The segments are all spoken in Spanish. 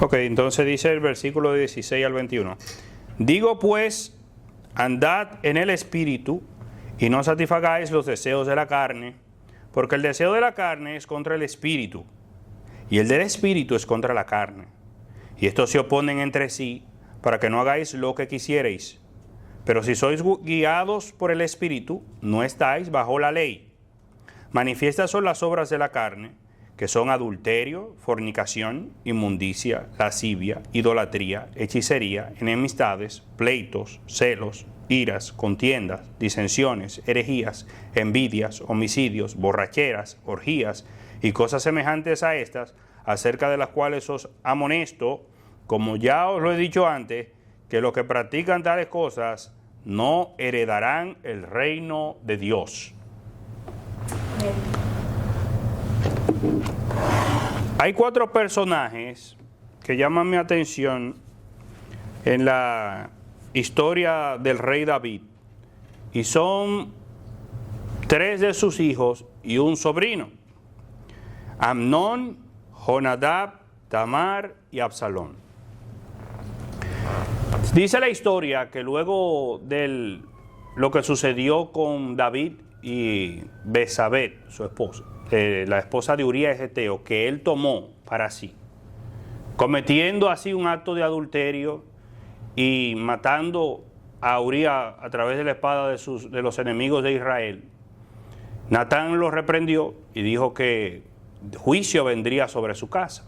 Ok, entonces dice el versículo 16 al 21. Digo pues, andad en el Espíritu y no satisfagáis los deseos de la carne, porque el deseo de la carne es contra el Espíritu y el del Espíritu es contra la carne. Y estos se oponen entre sí para que no hagáis lo que quisierais. Pero si sois guiados por el Espíritu, no estáis bajo la ley. Manifiestas son las obras de la carne, que son adulterio, fornicación, inmundicia, lascivia, idolatría, hechicería, enemistades, pleitos, celos, iras, contiendas, disensiones, herejías, envidias, homicidios, borracheras, orgías y cosas semejantes a estas, acerca de las cuales os amonesto, como ya os lo he dicho antes, que los que practican tales cosas no heredarán el reino de Dios. Hay 4 personajes que llaman mi atención en la historia del rey David, y son 3 de sus hijos y un sobrino: Amnón, Jonadab, Tamar y Absalón. Dice la historia que luego de lo que sucedió con David y Besabet, su esposa, la esposa de Urías Eteo, que él tomó para sí, cometiendo así un acto de adulterio y matando a Urías a través de la espada de los enemigos de Israel, Natán lo reprendió y dijo que juicio vendría sobre su casa.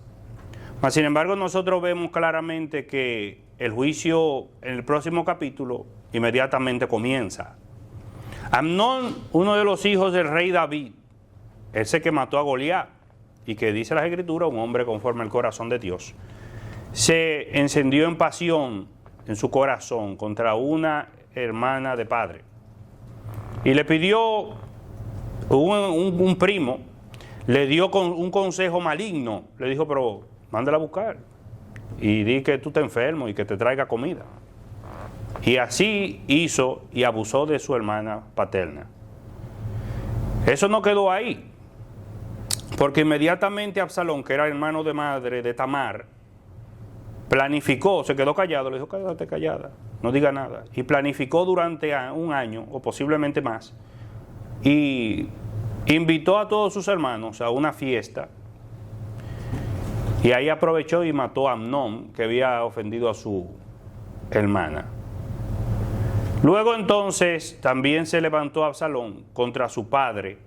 Mas, sin embargo, nosotros vemos claramente que el juicio en el próximo capítulo inmediatamente comienza. Amnón, uno de los hijos del rey David, ese que mató a Goliat, y que dice las Escrituras, un hombre conforme al corazón de Dios, se encendió en pasión en su corazón contra una hermana de padre. Y le pidió, un primo, le dio un consejo maligno, le dijo, pero mándala a buscar y di que tú estás enfermo y que te traiga comida. Y así hizo y abusó de su hermana paterna. Eso no quedó ahí, porque inmediatamente Absalón, que era hermano de madre de Tamar, planificó, se quedó callado, le dijo, quédate callada, no diga nada, y planificó durante un año o posiblemente más, y invitó a todos sus hermanos a una fiesta, y ahí aprovechó y mató a Amnón, que había ofendido a su hermana. Luego entonces también se levantó Absalón contra su padre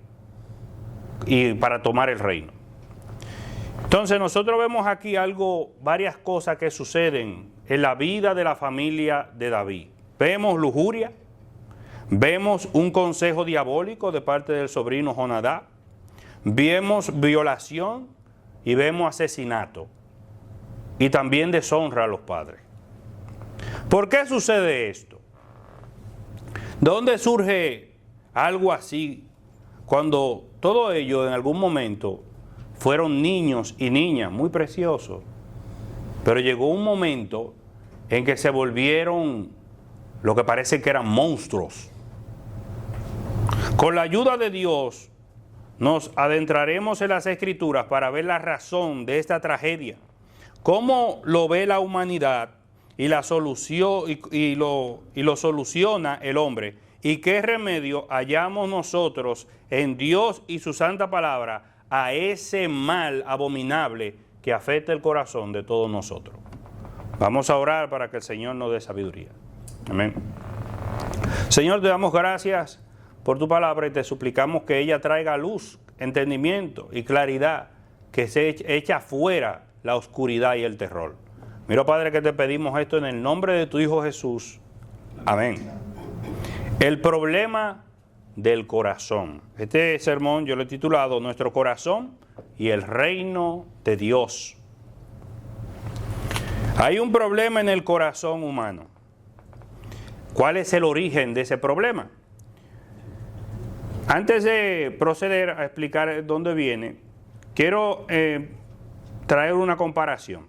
y para tomar el reino. Entonces nosotros vemos aquí varias cosas que suceden en la vida de la familia de David. Vemos lujuria, vemos un consejo diabólico de parte del sobrino Jonadab, vemos violación y vemos asesinato y también deshonra a los padres. ¿Por qué sucede esto? ¿Dónde surge algo así cuando todo ello en algún momento fueron niños y niñas muy preciosos? Pero llegó un momento en que se volvieron lo que parece que eran monstruos. Con la ayuda de Dios nos adentraremos en las Escrituras para ver la razón de esta tragedia, cómo lo ve la humanidad y la solución y lo soluciona el hombre, y qué remedio hallamos nosotros en Dios y su santa palabra a ese mal abominable que afecta el corazón de todos nosotros. Vamos a orar para que el Señor nos dé sabiduría. Amén. Señor, te damos gracias por tu palabra y te suplicamos que ella traiga luz, entendimiento y claridad, que se echa fuera la oscuridad y el terror. Mira, Padre, que te pedimos esto en el nombre de tu Hijo Jesús. Amén. El problema del corazón. Este sermón yo lo he titulado Nuestro corazón y el reino de Dios. Hay un problema en el corazón humano. ¿Cuál es el origen de ese problema? Antes de proceder a explicar dónde viene, quiero traer una comparación.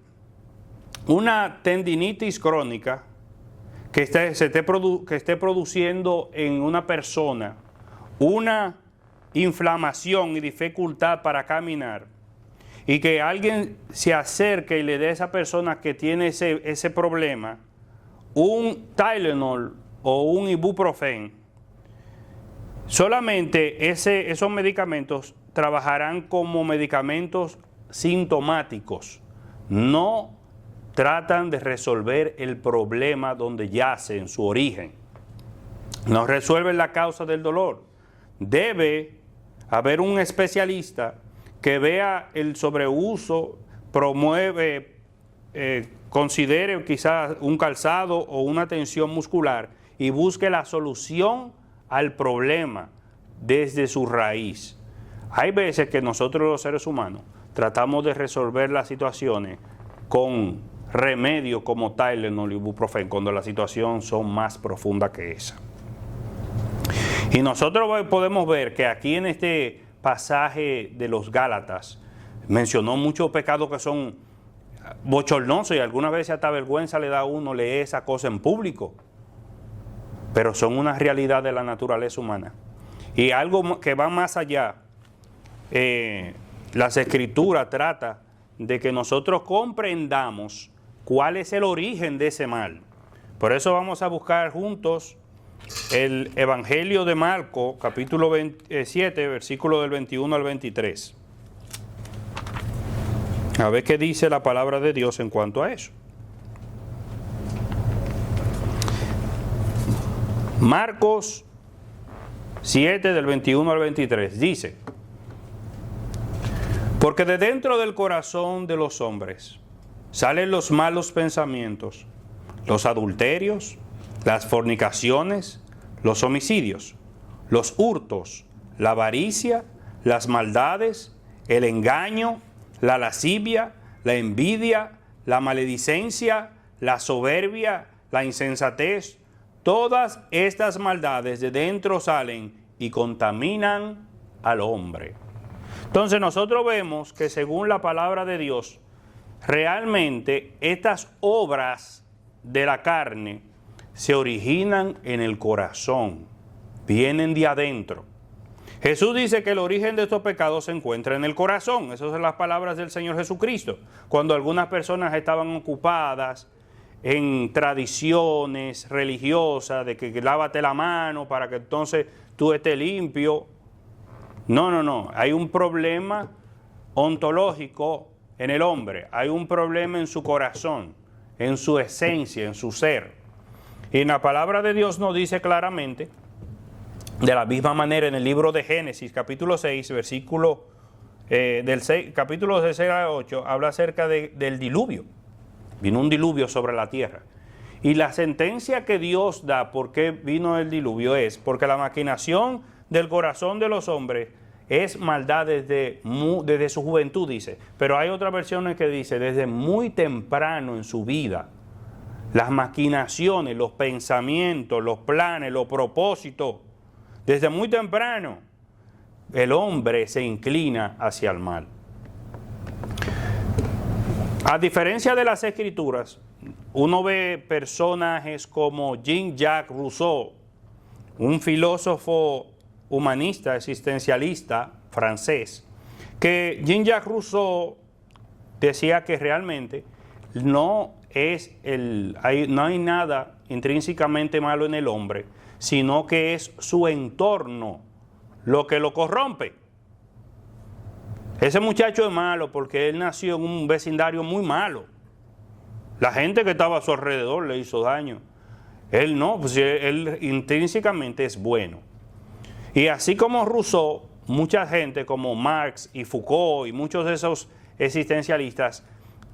Una tendinitis crónica que esté produciendo en una persona una inflamación y dificultad para caminar, y que alguien se acerque y le dé a esa persona que tiene ese problema un Tylenol o un ibuprofeno, solamente esos medicamentos trabajarán como medicamentos sintomáticos, no tratan de resolver el problema donde yace en su origen, no resuelven la causa del dolor. Debe haber un especialista que vea el sobreuso, promueve, considere quizás un calzado o una tensión muscular y busque la solución al problema desde su raíz. Hay veces que nosotros los seres humanos tratamos de resolver las situaciones con remedios como Tylenol y ibuprofeno cuando las situaciones son más profundas que esa. Y nosotros podemos ver que aquí en este pasaje de los Gálatas mencionó muchos pecados que son bochornosos y algunas veces hasta vergüenza le da a uno leer esa cosa en público, pero son una realidad de la naturaleza humana. Y algo que va más allá, las Escrituras tratan de que nosotros comprendamos cuál es el origen de ese mal. Por eso vamos a buscar juntos el Evangelio de Marcos, capítulo 27, versículo del 21 al 23. A ver qué dice la palabra de Dios en cuanto a eso. Marcos 7, del 21 al 23, dice: porque de dentro del corazón de los hombres salen los malos pensamientos, los adulterios, las fornicaciones, los homicidios, los hurtos, la avaricia, las maldades, el engaño, la lascivia, la envidia, la maledicencia, la soberbia, la insensatez. Todas estas maldades de dentro salen y contaminan al hombre. Entonces nosotros vemos que según la palabra de Dios, realmente estas obras de la carne se originan en el corazón, vienen de adentro. Jesús dice que el origen de estos pecados se encuentra en el corazón. Esas son las palabras del Señor Jesucristo. Cuando algunas personas estaban ocupadas en tradiciones religiosas, de que lávate la mano para que entonces tú estés limpio. No. Hay un problema ontológico en el hombre. Hay un problema en su corazón, en su esencia, en su ser. Y en la palabra de Dios nos dice claramente, de la misma manera en el libro de Génesis, capítulo 6, versículo capítulo de 6 a 8, habla acerca del diluvio. Vino un diluvio sobre la tierra. Y la sentencia que Dios da por qué vino el diluvio es porque la maquinación del corazón de los hombres es maldad desde su juventud, dice. Pero hay otras versiones que dice desde muy temprano en su vida. Las maquinaciones, los pensamientos, los planes, los propósitos, desde muy temprano el hombre se inclina hacia el mal. A diferencia de las Escrituras, uno ve personajes como Jean-Jacques Rousseau, un filósofo humanista, existencialista francés, que Jean-Jacques Rousseau decía que realmente no hay nada intrínsecamente malo en el hombre, sino que es su entorno lo que lo corrompe. Ese muchacho es malo porque él nació en un vecindario muy malo. La gente que estaba a su alrededor le hizo daño. Él no, pues él intrínsecamente es bueno. Y así como Rousseau, mucha gente como Marx y Foucault y muchos de esos existencialistas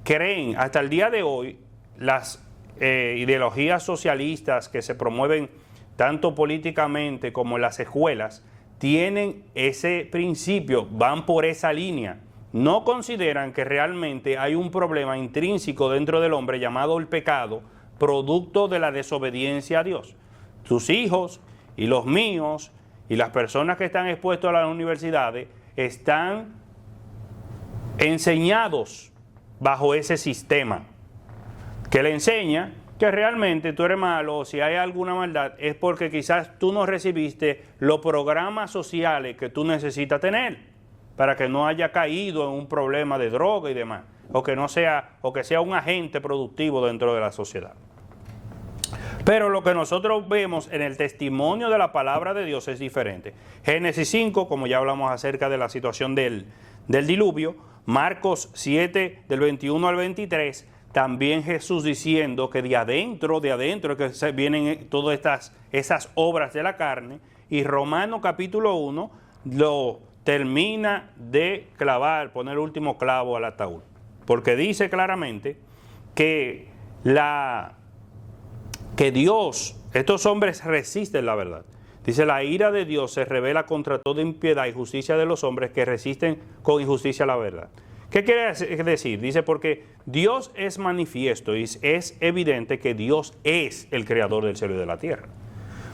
creen hasta el día de hoy las ideologías socialistas que se promueven tanto políticamente como en las escuelas, tienen ese principio, van por esa línea. No consideran que realmente hay un problema intrínseco dentro del hombre llamado el pecado, producto de la desobediencia a Dios. Tus hijos y los míos y las personas que están expuestos a las universidades están enseñados bajo ese sistema que le enseña que realmente tú eres malo, o si hay alguna maldad, es porque quizás tú no recibiste los programas sociales que tú necesitas tener. para que no haya caído en un problema de droga y demás, o que sea un agente productivo dentro de la sociedad. Pero lo que nosotros vemos en el testimonio de la palabra de Dios es diferente. Génesis 5, como ya hablamos acerca de la situación del diluvio, Marcos 7, del 21 al 23, también Jesús diciendo que de adentro que se vienen todas esas obras de la carne, y Romanos capítulo 1 lo termina de clavar, poner el último clavo al ataúd, porque dice claramente que Dios, estos hombres resisten la verdad. Dice, la ira de Dios se revela contra toda impiedad y justicia de los hombres que resisten con injusticia la verdad. ¿Qué quiere decir? Dice, porque Dios es manifiesto y es evidente que Dios es el creador del cielo y de la tierra.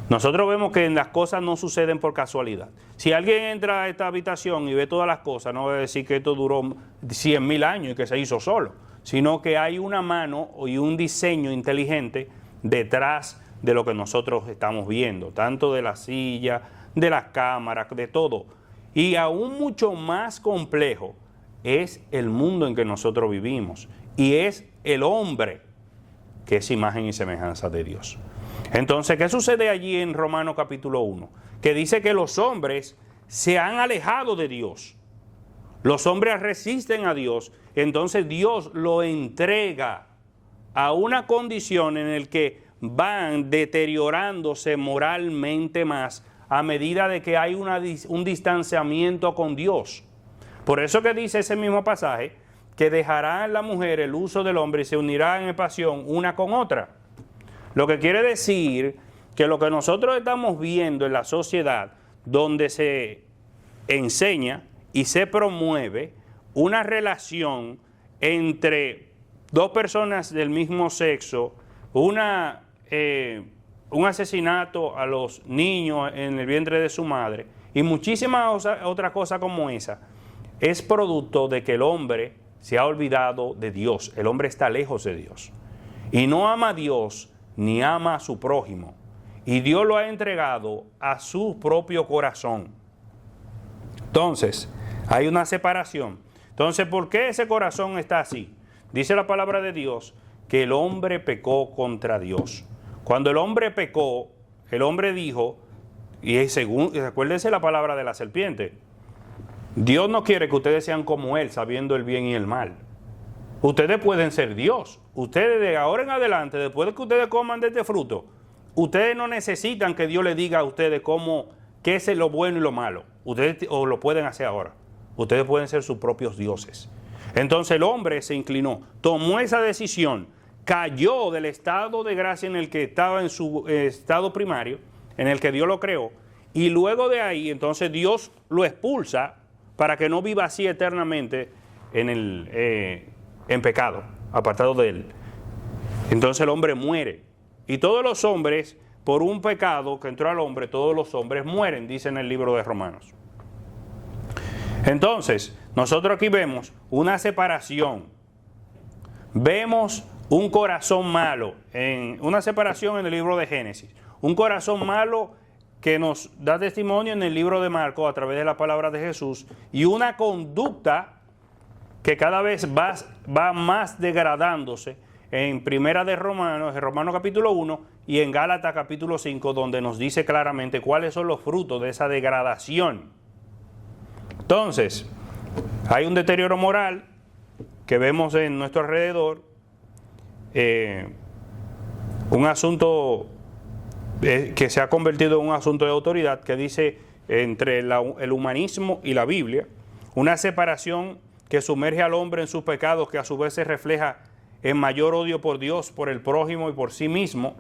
Nosotros vemos que las cosas no suceden por casualidad. Si alguien entra a esta habitación y ve todas las cosas, no va a decir que esto duró 100.000 años y que se hizo solo, sino que hay una mano y un diseño inteligente detrás de lo que nosotros estamos viendo, tanto de la silla, de las cámaras, de todo. Y aún mucho más complejo es el mundo en que nosotros vivimos, y es el hombre que es imagen y semejanza de Dios. Entonces, ¿qué sucede allí en Romanos capítulo 1? Que dice que los hombres se han alejado de Dios. Los hombres resisten a Dios, entonces Dios lo entrega a una condición en la que van deteriorándose moralmente más a medida de que hay un distanciamiento con Dios. Por eso que dice ese mismo pasaje, que dejará la mujer el uso del hombre y se unirá en pasión una con otra. Lo que quiere decir que lo que nosotros estamos viendo en la sociedad, donde se enseña y se promueve una relación entre dos personas del mismo sexo, un asesinato a los niños en el vientre de su madre y muchísimas otras cosas como esa, es producto de que el hombre se ha olvidado de Dios. El hombre está lejos de Dios y no ama a Dios ni ama a su prójimo, y Dios lo ha entregado a su propio corazón. Entonces hay una separación. Entonces, ¿por qué ese corazón está así? Dice la palabra de Dios que el hombre pecó contra Dios. Cuando el hombre pecó, el hombre dijo, y acuérdense la palabra de la serpiente, Dios no quiere que ustedes sean como Él, sabiendo el bien y el mal. Ustedes pueden ser Dios. Ustedes de ahora en adelante, después de que ustedes coman de este fruto, ustedes no necesitan que Dios les diga a ustedes qué es lo bueno y lo malo. Ustedes lo pueden hacer ahora. Ustedes pueden ser sus propios dioses. Entonces el hombre se inclinó, tomó esa decisión, cayó del estado de gracia en el que estaba en su estado primario, en el que Dios lo creó, y luego de ahí entonces Dios lo expulsa para que no viva así eternamente en pecado, apartado de Él. Entonces el hombre muere. Y todos los hombres, por un pecado que entró al hombre, todos los hombres mueren, dice en el libro de Romanos. Entonces, nosotros aquí vemos una separación. Vemos un corazón malo, una separación en el libro de Génesis. Un corazón malo que nos da testimonio en el libro de Marcos a través de la palabra de Jesús, y una conducta que cada vez va más degradándose en Primera de Romanos, en Romanos capítulo 1 y en Gálatas capítulo 5, donde nos dice claramente cuáles son los frutos de esa degradación. Entonces, hay un deterioro moral que vemos en nuestro alrededor, un asunto que se ha convertido en un asunto de autoridad, que dice entre el humanismo y la Biblia, una separación que sumerge al hombre en sus pecados, que a su vez se refleja en mayor odio por Dios, por el prójimo y por sí mismo.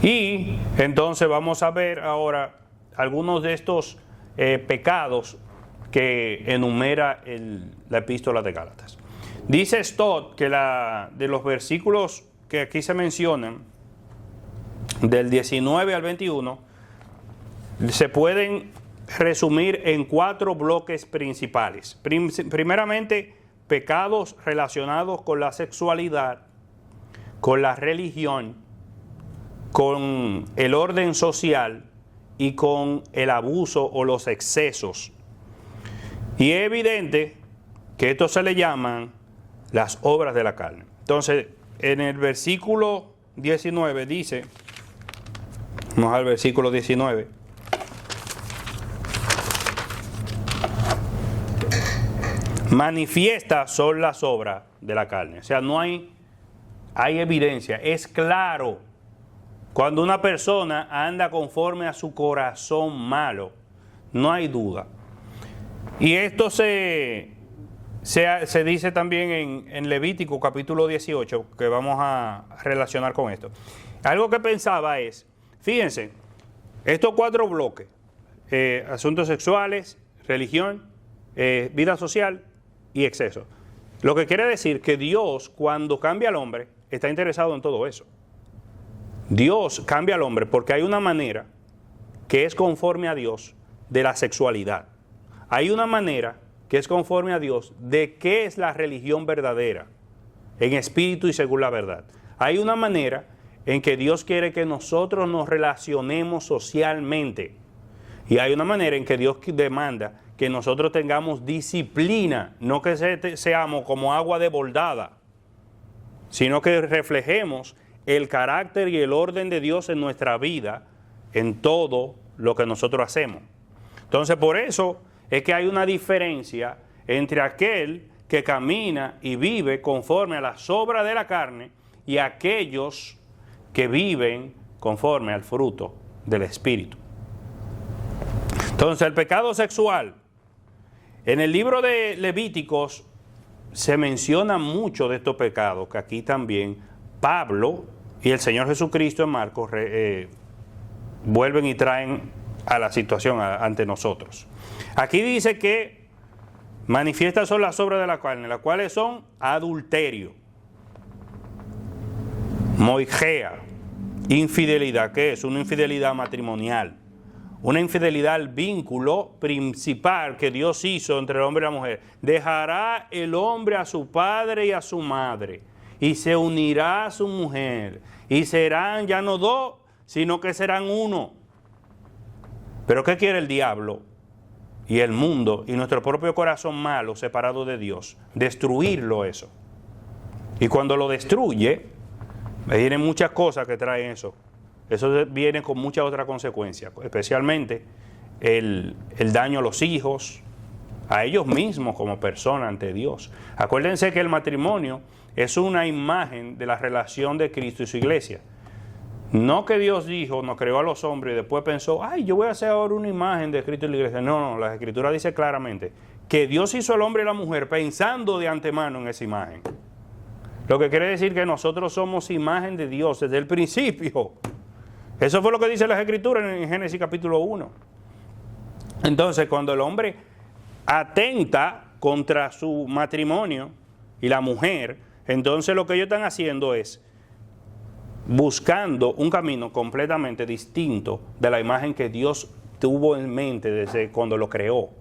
Y entonces vamos a ver ahora algunos de estos pecados que enumera la epístola de Gálatas. Dice Stott que de los versículos que aquí se mencionan, del 19 al 21, se pueden resumir en 4 bloques principales. Primeramente, pecados relacionados con la sexualidad, con la religión, con el orden social y con el abuso o los excesos Y es evidente que esto se le llaman las obras de la carne. Entonces, en el versículo 19 dice, vamos al versículo 19. Manifiestas son las obras de la carne. O sea, no hay evidencia, es claro. Cuando una persona anda conforme a su corazón malo, no hay duda. Y esto se dice también en Levítico capítulo 18, que vamos a relacionar con esto. Algo que pensaba es, fíjense, estos 4 bloques, asuntos sexuales, religión, vida social y exceso. Lo que quiere decir que Dios, cuando cambia al hombre, está interesado en todo eso. Dios cambia al hombre porque hay una manera que es conforme a Dios de la sexualidad. Hay una manera que es conforme a Dios de qué es la religión verdadera, en espíritu y según la verdad. Hay una manera en que Dios quiere que nosotros nos relacionemos socialmente. Y hay una manera en que Dios demanda que nosotros tengamos disciplina, no que seamos como agua desbordada, sino que reflejemos el carácter y el orden de Dios en nuestra vida, en todo lo que nosotros hacemos. Entonces, por eso es que hay una diferencia entre aquel que camina y vive conforme a las obras de la carne y aquellos que viven conforme al fruto del Espíritu. Entonces, el pecado sexual, en el libro de Levíticos se menciona mucho de estos pecados, que aquí también Pablo y el Señor Jesucristo en Marcos vuelven y traen a la situación ante nosotros. Aquí dice que manifiestas son las obras de la carne, las cuales son adulterio, moigea, infidelidad. ¿Qué es? Una infidelidad matrimonial, una infidelidad al vínculo principal que Dios hizo entre el hombre y la mujer. Dejará el hombre a su padre y a su madre, y se unirá a su mujer, y serán ya no 2, sino que serán 1. Pero ¿qué quiere el diablo y el mundo y nuestro propio corazón malo separado de Dios? Destruirlo eso. Y cuando lo destruye, vienen muchas cosas que traen eso. Eso viene con muchas otras consecuencias, especialmente el daño a los hijos, a ellos mismos como personas ante Dios. Acuérdense que el matrimonio es una imagen de la relación de Cristo y su iglesia. No que Dios dijo, nos creó a los hombres y después pensó, ay, yo voy a hacer ahora una imagen de Cristo y la iglesia. No, la Escritura dice claramente que Dios hizo al hombre y la mujer pensando de antemano en esa imagen. Lo que quiere decir que nosotros somos imagen de Dios desde el principio. Eso fue lo que dice las Escrituras en Génesis capítulo 1. Entonces, cuando el hombre atenta contra su matrimonio y la mujer, entonces lo que ellos están haciendo es buscando un camino completamente distinto de la imagen que Dios tuvo en mente desde cuando lo creó. O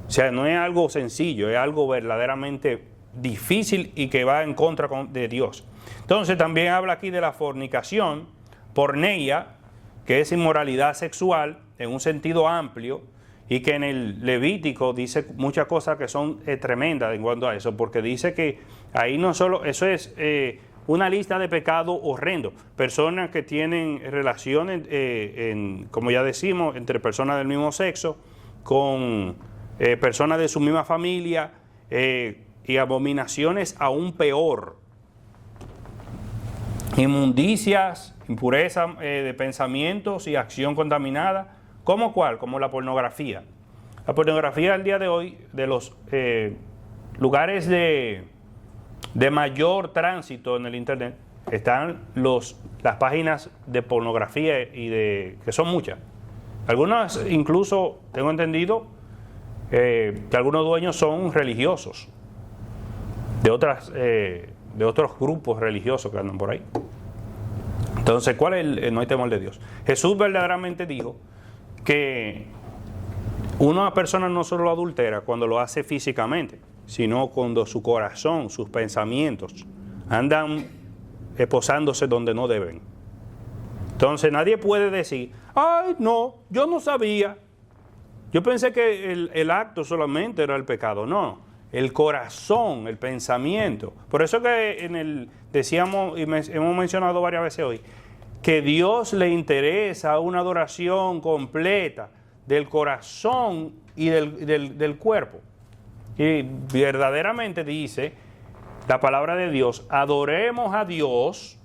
sea, no es algo sencillo, es algo verdaderamente difícil y que va en contra de Dios. Entonces también habla aquí de la fornicación, porneia, que es inmoralidad sexual en un sentido amplio, y que en el Levítico dice muchas cosas que son tremendas en cuanto a eso, porque dice que ahí no solo, eso es una lista de pecados horrendos, personas que tienen relaciones, como ya decimos, entre personas del mismo sexo, con personas de su misma familia, y abominaciones aún peor, inmundicias, impureza de pensamientos y acción contaminada. ¿Cómo cuál? Como la pornografía. La pornografía al día de hoy, de los lugares de mayor tránsito en el internet, están las páginas de pornografía que son muchas. Algunas incluso, tengo entendido, que algunos dueños son religiosos de otros grupos religiosos que andan por ahí. Entonces, ¿cuál es no hay temor de Dios? Jesús verdaderamente dijo que una persona no solo adultera cuando lo hace físicamente, sino cuando su corazón, sus pensamientos andan posándose donde no deben. Entonces nadie puede decir, ay no, yo no sabía. Yo pensé que el acto solamente era el pecado. No, el corazón, el pensamiento. Por eso que decíamos y hemos mencionado varias veces hoy, que Dios le interesa una adoración completa del corazón y del cuerpo. Y verdaderamente dice la palabra de Dios, adoremos a Dios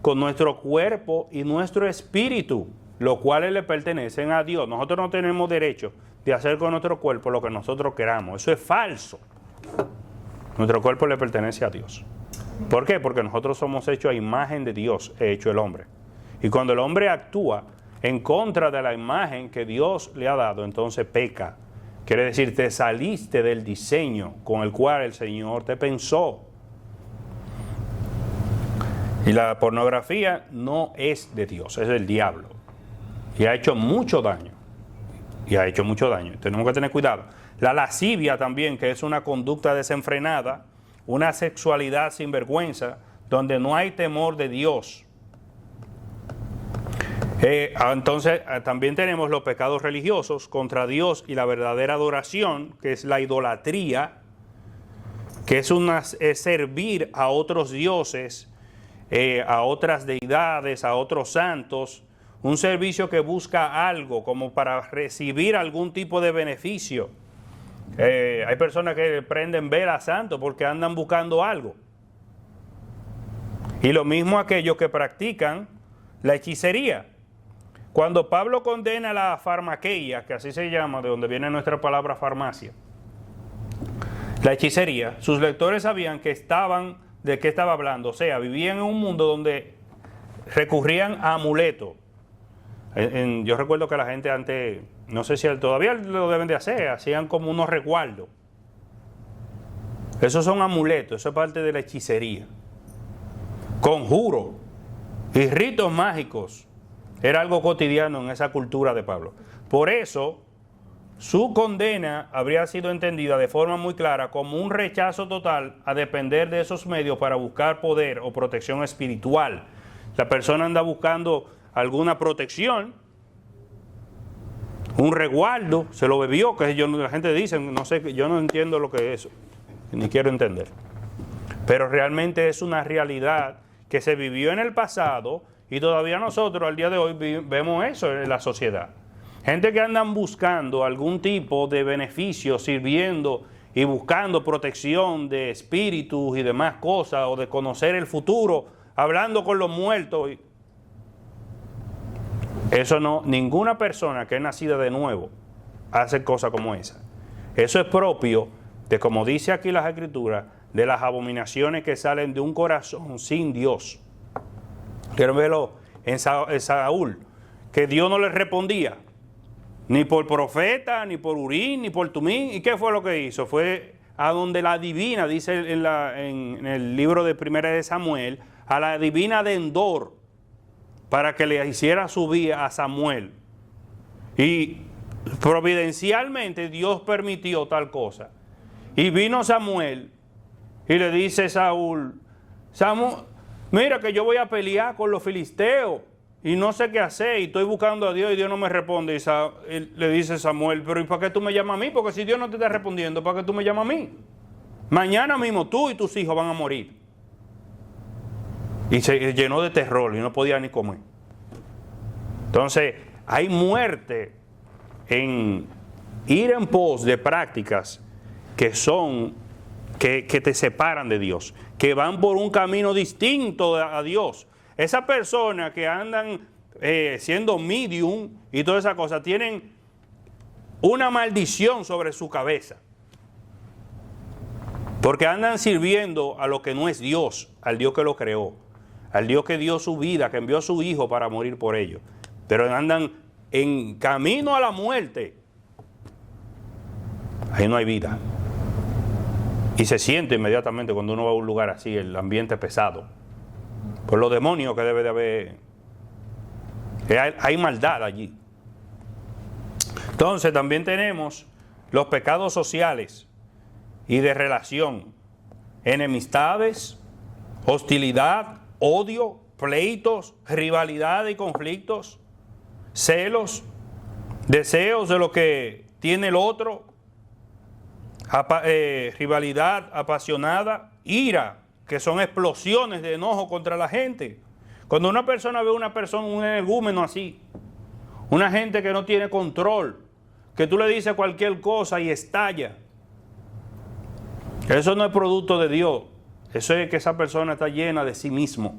con nuestro cuerpo y nuestro espíritu, los cuales le pertenecen a Dios. Nosotros no tenemos derecho de hacer con nuestro cuerpo lo que nosotros queramos. Eso es falso. Nuestro cuerpo le pertenece a Dios. ¿Por qué? Porque nosotros somos hechos a imagen de Dios, hecho el hombre. Y cuando el hombre actúa en contra de la imagen que Dios le ha dado, entonces peca. Quiere decir, te saliste del diseño con el cual el Señor te pensó. Y la pornografía no es de Dios, es del diablo. Y ha hecho mucho daño. Tenemos que tener cuidado. La lascivia también, que es una conducta desenfrenada, una sexualidad sin vergüenza, donde no hay temor de Dios. Entonces, también tenemos los pecados religiosos contra Dios y la verdadera adoración, que es la idolatría, que es servir a otros dioses, a otras deidades, a otros santos, un servicio que busca algo como para recibir algún tipo de beneficio. Hay personas que prenden vela a santos porque andan buscando algo. Y lo mismo aquellos que practican la hechicería. Cuando Pablo condena la farmaqueia, que así se llama, de donde viene nuestra palabra farmacia, la hechicería, sus lectores sabían que de qué estaba hablando. O sea, vivían en un mundo donde recurrían a amuletos. Yo recuerdo que la gente antes, no sé si todavía lo deben de hacer, hacían como unos resguardos. Esos son amuletos, eso es parte de la hechicería. Conjuros y ritos mágicos era algo cotidiano en esa cultura de Pablo. Por eso, su condena habría sido entendida de forma muy clara como un rechazo total a depender de esos medios para buscar poder o protección espiritual. La persona anda buscando alguna protección, un resguardo, se lo bebió, que la gente dice, no sé, yo no entiendo lo que es eso, ni quiero entender. Pero realmente es una realidad que se vivió en el pasado y todavía nosotros al día de hoy vemos eso en la sociedad. Gente que andan buscando algún tipo de beneficio, sirviendo y buscando protección de espíritus y demás cosas, o de conocer el futuro, hablando con los muertos. Eso no, ninguna persona que es nacida de nuevo hace cosas como esa. Eso es propio de, como dice aquí las Escrituras, de las abominaciones que salen de un corazón sin Dios. Quiero verlo en Saúl, que Dios no le respondía, ni por profeta, ni por Urín, ni por Tumín. ¿Y qué fue lo que hizo? Fue a donde la divina, dice en el libro de Primera de Samuel, a la divina de Endor, para que le hiciera subir a Samuel. Y providencialmente Dios permitió tal cosa. Y vino Samuel y le dice Saúl, mira que yo voy a pelear con los filisteos y no sé qué hacer y estoy buscando a Dios y Dios no me responde. Y le dice Samuel, pero ¿y para qué tú me llamas a mí? Porque si Dios no te está respondiendo, ¿para qué tú me llamas a mí? Mañana mismo tú y tus hijos van a morir. Y se llenó de terror y no podía ni comer. Entonces, hay muerte en ir en pos de prácticas que son, que te separan de Dios, que van por un camino distinto a Dios. Esas personas que andan siendo medium y todas esas cosas, tienen una maldición sobre su cabeza. Porque andan sirviendo a lo que no es Dios, al Dios que lo creó, al Dios que dio su vida, que envió a su Hijo para morir por ellos. Pero andan en camino a la muerte. Ahí no hay vida. Y se siente inmediatamente cuando uno va a un lugar así, el ambiente pesado. Por los demonios que debe de haber. Hay maldad allí. Entonces también tenemos los pecados sociales y de relación. Enemistades, hostilidad, odio, pleitos, rivalidad y conflictos, celos, deseos de lo que tiene el otro, rivalidad apasionada, ira, que son explosiones de enojo contra la gente. Cuando una persona ve a una persona, un energúmeno así, una gente que no tiene control, que tú le dices cualquier cosa y estalla, eso no es producto de Dios. Eso es que esa persona está llena de sí mismo.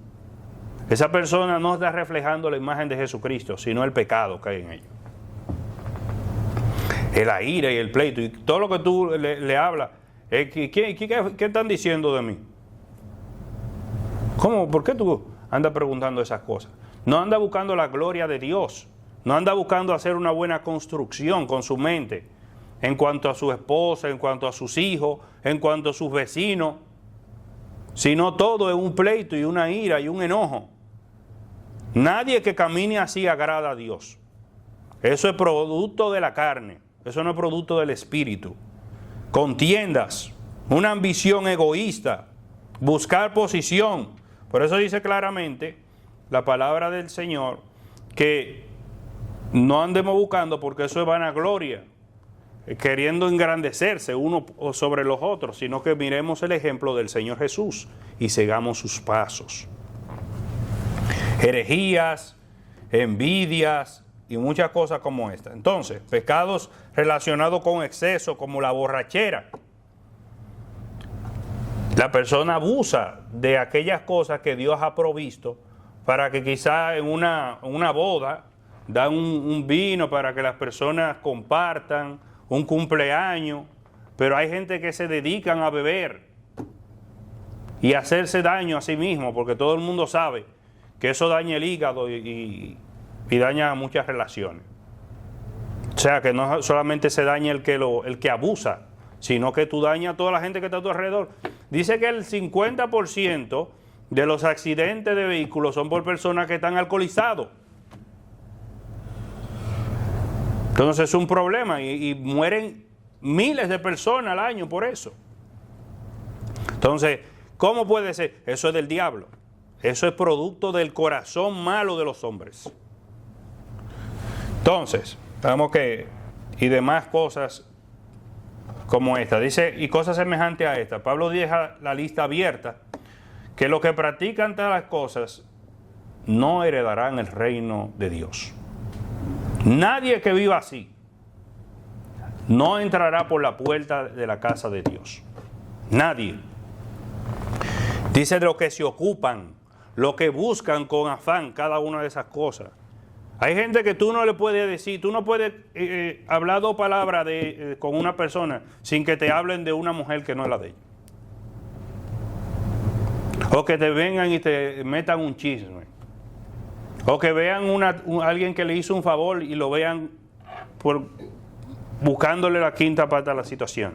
Esa persona no está reflejando la imagen de Jesucristo, sino el pecado que hay en ella. La ira y el pleito y todo lo que tú le hablas. ¿Qué están diciendo de mí? ¿Cómo? ¿Por qué tú andas preguntando esas cosas? No anda buscando la gloria de Dios. No anda buscando hacer una buena construcción con su mente en cuanto a su esposa, en cuanto a sus hijos, en cuanto a sus vecinos. Sino todo es un pleito y una ira y un enojo. Nadie que camine así agrada a Dios. Eso es producto de la carne. Eso no es producto del espíritu. Contiendas, una ambición egoísta, buscar posición. Por eso dice claramente la palabra del Señor que no andemos buscando, porque eso es vanagloria, queriendo engrandecerse uno sobre los otros, sino que miremos el ejemplo del Señor Jesús y sigamos sus pasos. Herejías, envidias y muchas cosas como esta. Entonces, pecados relacionados con exceso, como la borrachera. La persona abusa de aquellas cosas que Dios ha provisto para que quizá en una boda dan un vino para que las personas compartan, un cumpleaños, pero hay gente que se dedican a beber y a hacerse daño a sí mismo, porque todo el mundo sabe que eso daña el hígado y daña muchas relaciones. O sea, que no solamente se daña el que abusa, sino que tú dañas a toda la gente que está a tu alrededor. Dice que el 50% de los accidentes de vehículos son por personas que están alcoholizados. Entonces es un problema y mueren miles de personas al año por eso. Entonces, ¿cómo puede ser? Eso es del diablo. Eso es producto del corazón malo de los hombres. Entonces, sabemos que, y demás cosas como esta, dice, y cosas semejantes a esta. Pablo deja la lista abierta, que los que practican tales cosas no heredarán el reino de Dios. Nadie que viva así no entrará por la puerta de la casa de Dios. Nadie. Dice de lo que se ocupan, lo que buscan con afán cada una de esas cosas. Hay gente que tú no le puedes decir, tú no puedes hablar dos palabras con una persona sin que te hablen de una mujer que no es la de ella. O que te vengan y te metan un chisme. O que vean alguien que le hizo un favor y lo vean buscándole la quinta pata a la situación.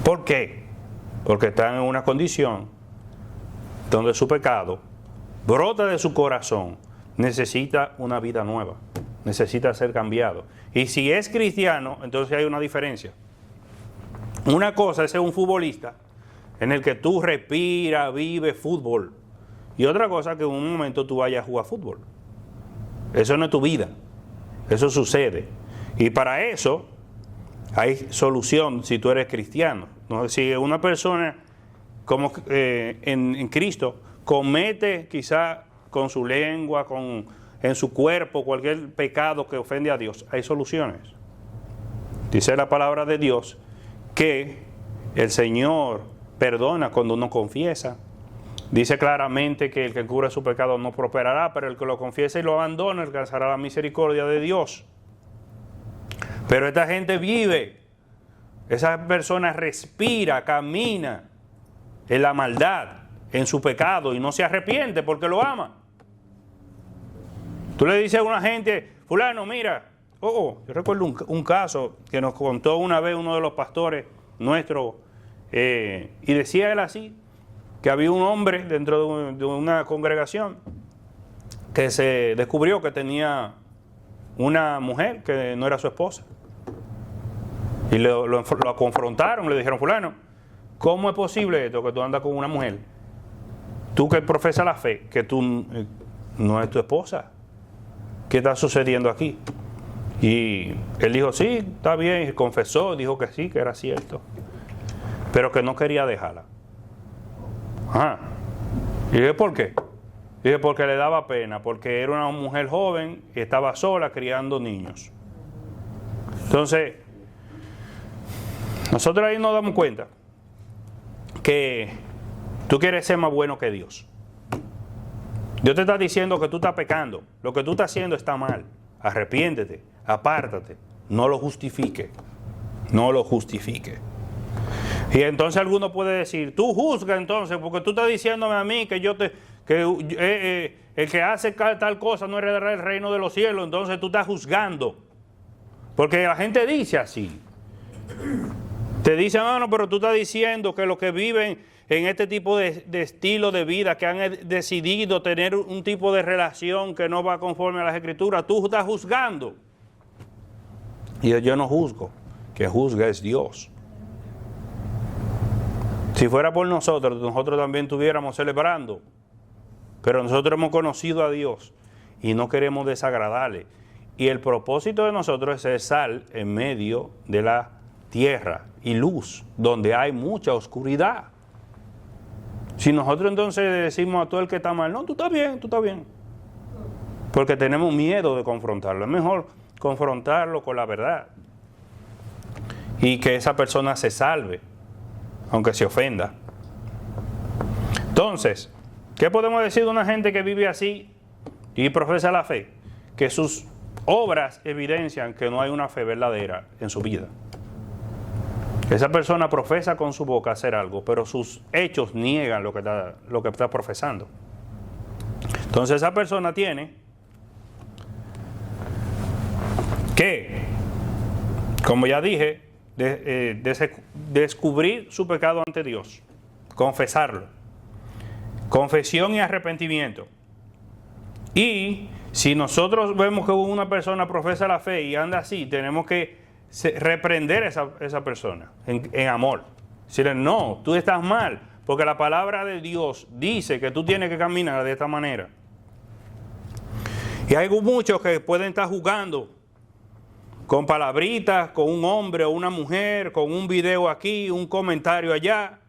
¿Por qué? Porque están en una condición donde su pecado brota de su corazón, necesita una vida nueva, necesita ser cambiado. Y si es cristiano, entonces hay una diferencia. Una cosa es ser un futbolista en el que tú respiras, vives fútbol. Y otra cosa que en un momento tú vayas a jugar fútbol. Eso no es tu vida. Eso sucede. Y para eso hay solución si tú eres cristiano. ¿No? Si una persona como en Cristo comete quizá con su lengua, en su cuerpo, cualquier pecado que ofende a Dios, hay soluciones. Dice la palabra de Dios que el Señor perdona cuando uno confiesa. Dice claramente que el que cubre su pecado no prosperará, pero el que lo confiesa y lo abandona alcanzará la misericordia de Dios. Pero esta gente vive, esa persona respira, camina en la maldad, en su pecado y no se arrepiente porque lo ama. Tú le dices a una gente, fulano, mira, yo recuerdo un caso que nos contó una vez uno de los pastores nuestros, y decía él así, que había un hombre dentro de una congregación que se descubrió que tenía una mujer que no era su esposa. Y lo confrontaron, le dijeron, fulano, ¿cómo es posible esto que tú andas con una mujer? Tú que profesas la fe, que tú no es tu esposa. ¿Qué está sucediendo aquí? Y él dijo, sí, está bien, y confesó, dijo que sí, que era cierto, pero que no quería dejarla. Ajá. Y dije, ¿por qué? Y dije, porque le daba pena, porque era una mujer joven y estaba sola criando niños. Entonces, nosotros ahí nos damos cuenta que tú quieres ser más bueno que Dios. Dios te está diciendo que tú estás pecando, lo que tú estás haciendo está mal. Arrepiéntete, apártate, no lo justifique, no lo justifique. Y entonces alguno puede decir, tú juzga entonces, porque tú estás diciéndome a mí que el que hace tal cosa no heredará el reino de los cielos, entonces tú estás juzgando. Porque la gente dice así. Te dicen, no, pero tú estás diciendo que los que viven en este tipo de estilo de vida, que han decidido tener un tipo de relación que no va conforme a las Escrituras, tú estás juzgando. Y yo no juzgo, que juzga es Dios. Si fuera por nosotros también estuviéramos celebrando, pero nosotros hemos conocido a Dios y no queremos desagradarle. Y el propósito de nosotros es ser sal en medio de la tierra y luz, donde hay mucha oscuridad. Si nosotros entonces decimos a todo el que está mal, no, tú estás bien, porque tenemos miedo de confrontarlo. Es mejor confrontarlo con la verdad y que esa persona se salve, aunque se ofenda. Entonces, ¿qué podemos decir de una gente que vive así y profesa la fe? Que sus obras evidencian que no hay una fe verdadera en su vida. Esa persona profesa con su boca hacer algo, pero sus hechos niegan lo que está profesando. Entonces esa persona tiene que, como ya dije, descubrir su pecado ante Dios, confesarlo, confesión y arrepentimiento. Y si nosotros vemos que una persona profesa la fe y anda así, tenemos que reprender a esa persona en amor. Decirle, no, tú estás mal, porque la palabra de Dios dice que tú tienes que caminar de esta manera. Y hay muchos que pueden estar jugando con palabritas, con un hombre o una mujer, con un video aquí, un comentario allá,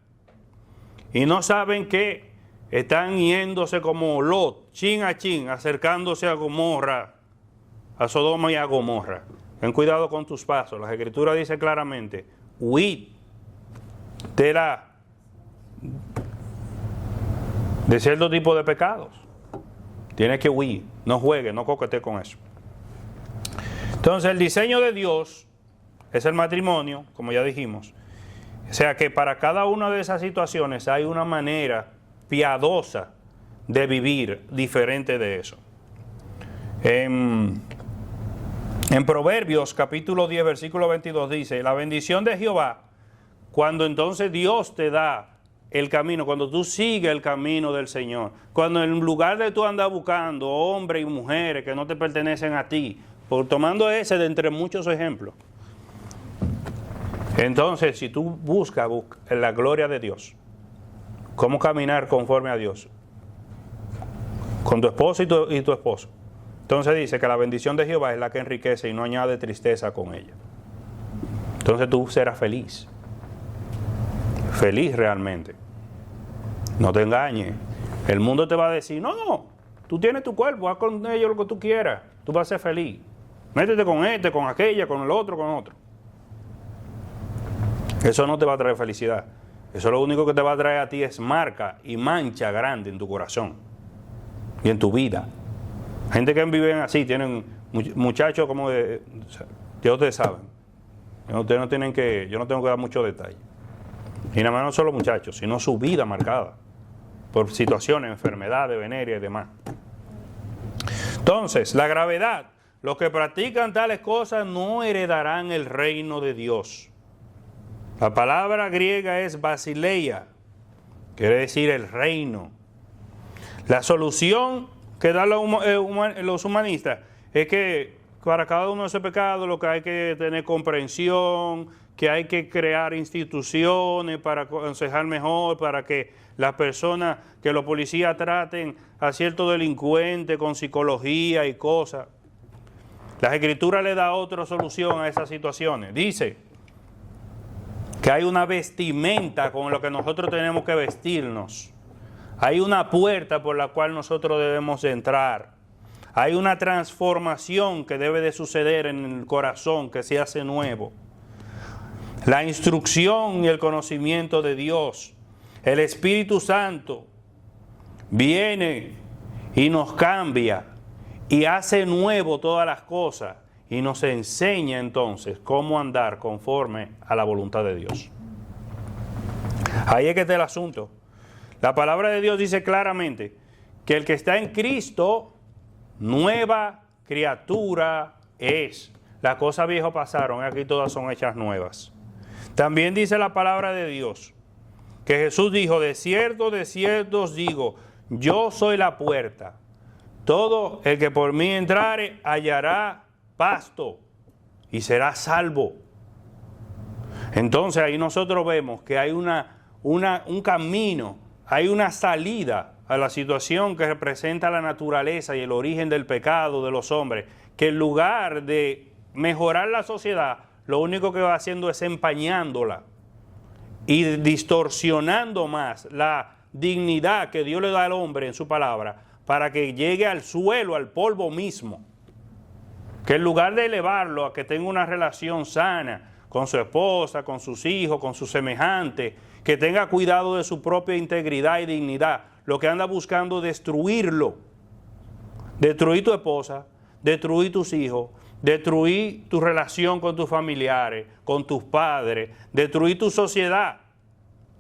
y no saben que están yéndose como Lot, chin a chin, acercándose a Gomorra, a Sodoma y a Gomorra. Ten cuidado con tus pasos. La Escritura dice claramente, huid de cierto tipo de pecados. Tienes que huir, no juegues, no coquetees con eso. Entonces el diseño de Dios es el matrimonio, como ya dijimos. O sea que para cada una de esas situaciones hay una manera piadosa de vivir diferente de eso. En Proverbios capítulo 10 versículo 22 dice, la bendición de Jehová, cuando entonces Dios te da el camino, cuando tú sigues el camino del Señor, cuando en lugar de tú andar buscando hombres y mujeres que no te pertenecen a ti, tomando ese de entre muchos ejemplos, entonces si tú buscas la gloria de Dios, cómo caminar conforme a Dios, con tu esposo y tu esposo, entonces dice que la bendición de Jehová es la que enriquece y no añade tristeza con ella. Entonces tú serás feliz. Feliz realmente. No te engañes. El mundo te va a decir, no, tú tienes tu cuerpo, haz con ellos lo que tú quieras. Tú vas a ser feliz. Métete con este, con aquella, con el otro, con otro. Eso no te va a traer felicidad. Eso lo único que te va a traer a ti es marca y mancha grande en tu corazón y en tu vida. Gente que viven así, tienen muchachos como de... Ya ustedes saben. Ustedes no tienen que... Yo no tengo que dar mucho detalle. Y nada más no solo muchachos, sino su vida marcada por situaciones, enfermedades, venerea y demás. Entonces, la gravedad. Los que practican tales cosas no heredarán el reino de Dios. La palabra griega es basileia. Quiere decir el reino. La solución que dan los humanistas es que para cada uno de esos pecados lo que hay que tener comprensión, que hay que crear instituciones para aconsejar mejor, para que las personas, que los policías traten a ciertos delincuentes con psicología y cosas. Las Escrituras le da otra solución a esas situaciones. Dice que hay una vestimenta con la que nosotros tenemos que vestirnos. Hay una puerta por la cual nosotros debemos entrar. Hay una transformación que debe de suceder en el corazón que se hace nuevo. La instrucción y el conocimiento de Dios. El Espíritu Santo viene y nos cambia y hace nuevo todas las cosas y nos enseña entonces cómo andar conforme a la voluntad de Dios. Ahí es que está el asunto. La palabra de Dios dice claramente que el que está en Cristo, nueva criatura es. Las cosas viejas pasaron, aquí todas son hechas nuevas. También dice la palabra de Dios que Jesús dijo, de cierto os digo, yo soy la puerta. Todo el que por mí entrare hallará pasto y será salvo. Entonces ahí nosotros vemos que hay un camino, hay una salida a la situación que representa la naturaleza y el origen del pecado de los hombres, que en lugar de mejorar la sociedad, lo único que va haciendo es empañándola y distorsionando más la dignidad que Dios le da al hombre en su palabra, para que llegue al suelo, al polvo mismo. Que en lugar de elevarlo a que tenga una relación sana con su esposa, con sus hijos, con sus semejantes, que tenga cuidado de su propia integridad y dignidad, lo que anda buscando es destruirlo. Destruir tu esposa, destruir tus hijos, destruir tu relación con tus familiares, con tus padres, destruir tu sociedad,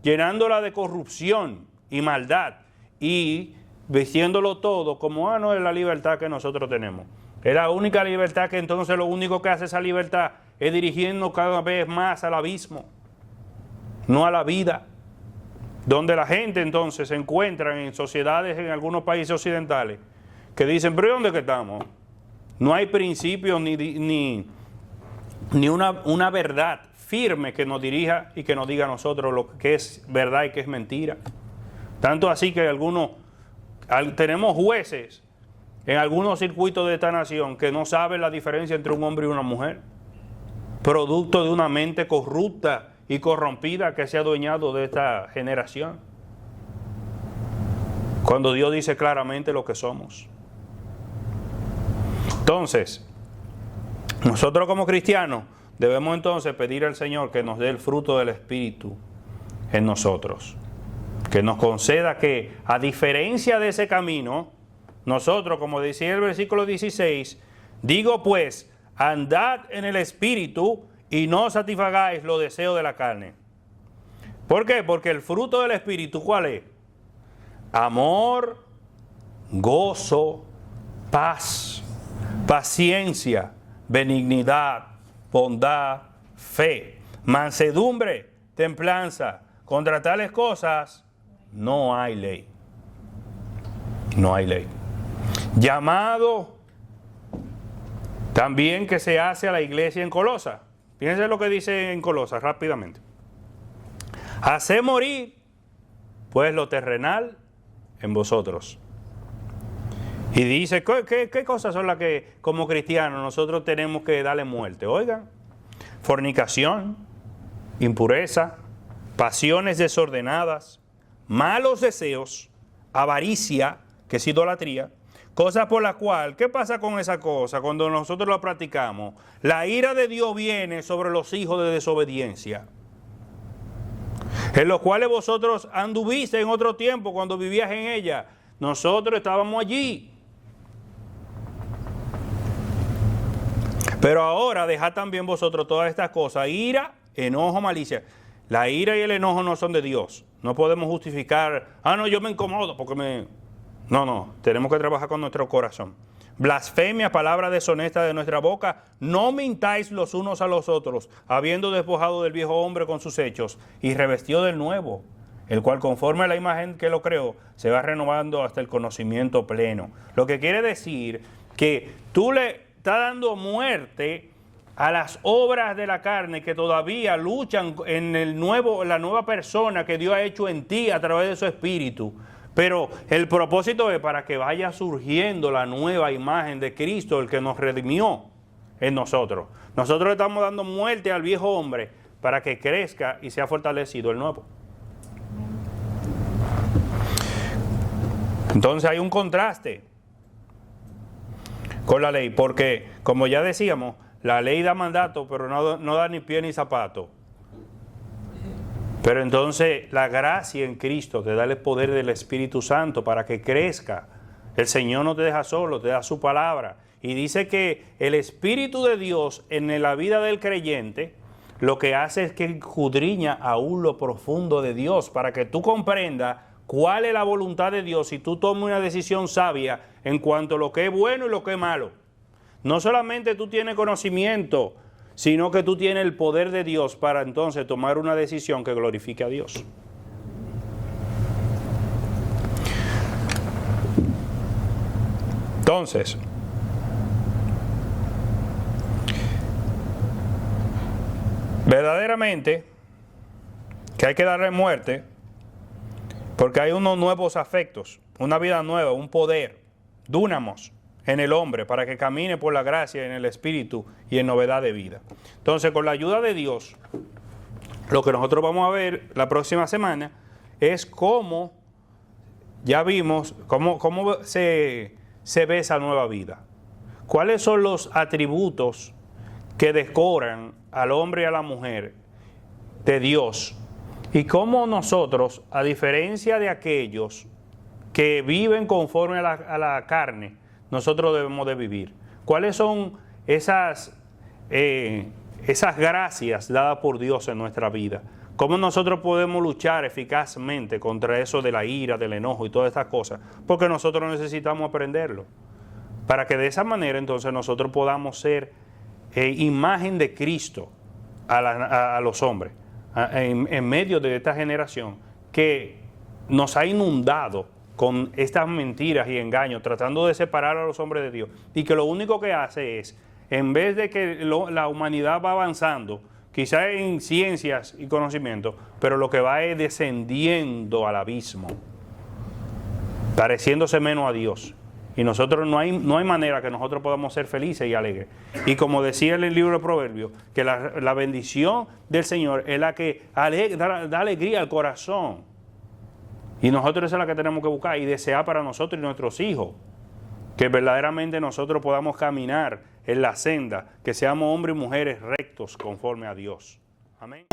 llenándola de corrupción y maldad y vistiéndolo todo como, no es la libertad que nosotros tenemos. Es la única libertad que entonces lo único que hace esa libertad es dirigirnos cada vez más al abismo, no a la vida. Donde la gente entonces se encuentra en sociedades en algunos países occidentales que dicen, pero ¿dónde que estamos? No hay principios ni una verdad firme que nos dirija y que nos diga a nosotros lo que es verdad y que es mentira. Tanto así que tenemos jueces en algunos circuitos de esta nación que no saben la diferencia entre un hombre y una mujer, producto de una mente corrupta y corrompida que se ha adueñado de esta generación, cuando Dios dice claramente lo que somos. Entonces, nosotros como cristianos debemos entonces pedir al Señor que nos dé el fruto del Espíritu en nosotros, que nos conceda que, a diferencia de ese camino, nosotros, como decía el versículo 16, digo pues, andad en el Espíritu y no satisfagáis los deseos de la carne. ¿Por qué? Porque el fruto del Espíritu, ¿cuál es? Amor, gozo, paz, paciencia, benignidad, bondad, fe, mansedumbre, templanza. Contra tales cosas no hay ley. No hay ley. Llamado también que se hace a la iglesia en Colosas. Fíjense lo que dice en Colosas rápidamente. Haced morir pues lo terrenal en vosotros. Y dice, ¿qué cosas son las que como cristianos nosotros tenemos que darle muerte? Oigan, fornicación, impureza, pasiones desordenadas, malos deseos, avaricia, que es idolatría, cosas por las cuales, ¿qué pasa con esa cosa cuando nosotros la practicamos? La ira de Dios viene sobre los hijos de desobediencia, en los cuales vosotros anduviste en otro tiempo cuando vivías en ella. Nosotros estábamos allí. Pero ahora dejad también vosotros todas estas cosas, ira, enojo, malicia. La ira y el enojo no son de Dios. No podemos justificar, no, yo me incomodo porque No, tenemos que trabajar con nuestro corazón. Blasfemia, palabra deshonesta de nuestra boca. No mintáis los unos a los otros, habiendo despojado del viejo hombre con sus hechos y revestido del nuevo, el cual conforme a la imagen que lo creó, se va renovando hasta el conocimiento pleno. Lo que quiere decir que tú le estás dando muerte a las obras de la carne que todavía luchan en la nueva persona que Dios ha hecho en ti a través de su Espíritu. Pero el propósito es para que vaya surgiendo la nueva imagen de Cristo, el que nos redimió. en nosotros. Nosotros estamos dando muerte al viejo hombre para que crezca y sea fortalecido el nuevo. Entonces hay un contraste con la ley, porque como ya decíamos, la ley da mandato, pero no da ni pie ni zapato. Pero entonces la gracia en Cristo te da el poder del Espíritu Santo para que crezca. El Señor no te deja solo, te da su palabra. Y dice que el Espíritu de Dios en la vida del creyente lo que hace es que escudriña aún lo profundo de Dios para que tú comprendas cuál es la voluntad de Dios y tú tomes una decisión sabia en cuanto a lo que es bueno y lo que es malo. No solamente tú tienes conocimiento, sino que tú tienes el poder de Dios para entonces tomar una decisión que glorifique a Dios. Entonces, verdaderamente que hay que darle muerte porque hay unos nuevos afectos, una vida nueva, un poder, dúnamos en el hombre para que camine por la gracia en el Espíritu y en novedad de vida. Entonces, con la ayuda de Dios, lo que nosotros vamos a ver la próxima semana es cómo, ya vimos, cómo se ve esa nueva vida. ¿Cuáles son los atributos que decoran al hombre y a la mujer de Dios? Y cómo nosotros, a diferencia de aquellos que viven conforme a la carne, nosotros debemos de vivir. ¿Cuáles son esas gracias dadas por Dios en nuestra vida? ¿Cómo nosotros podemos luchar eficazmente contra eso de la ira, del enojo y todas estas cosas? Porque nosotros necesitamos aprenderlo. Para que de esa manera entonces nosotros podamos ser imagen de Cristo a los hombres, en medio de esta generación que nos ha inundado con estas mentiras y engaños, tratando de separar a los hombres de Dios, y que lo único que hace es, en vez de que la humanidad va avanzando, quizás en ciencias y conocimientos, pero lo que va es descendiendo al abismo, pareciéndose menos a Dios. Y nosotros no hay manera que nosotros podamos ser felices y alegres. Y como decía en el libro de Proverbios, que la bendición del Señor es la que da alegría al corazón. Y nosotros esa es la que tenemos que buscar y desear para nosotros y nuestros hijos. Que verdaderamente nosotros podamos caminar en la senda, que seamos hombres y mujeres rectos conforme a Dios. Amén.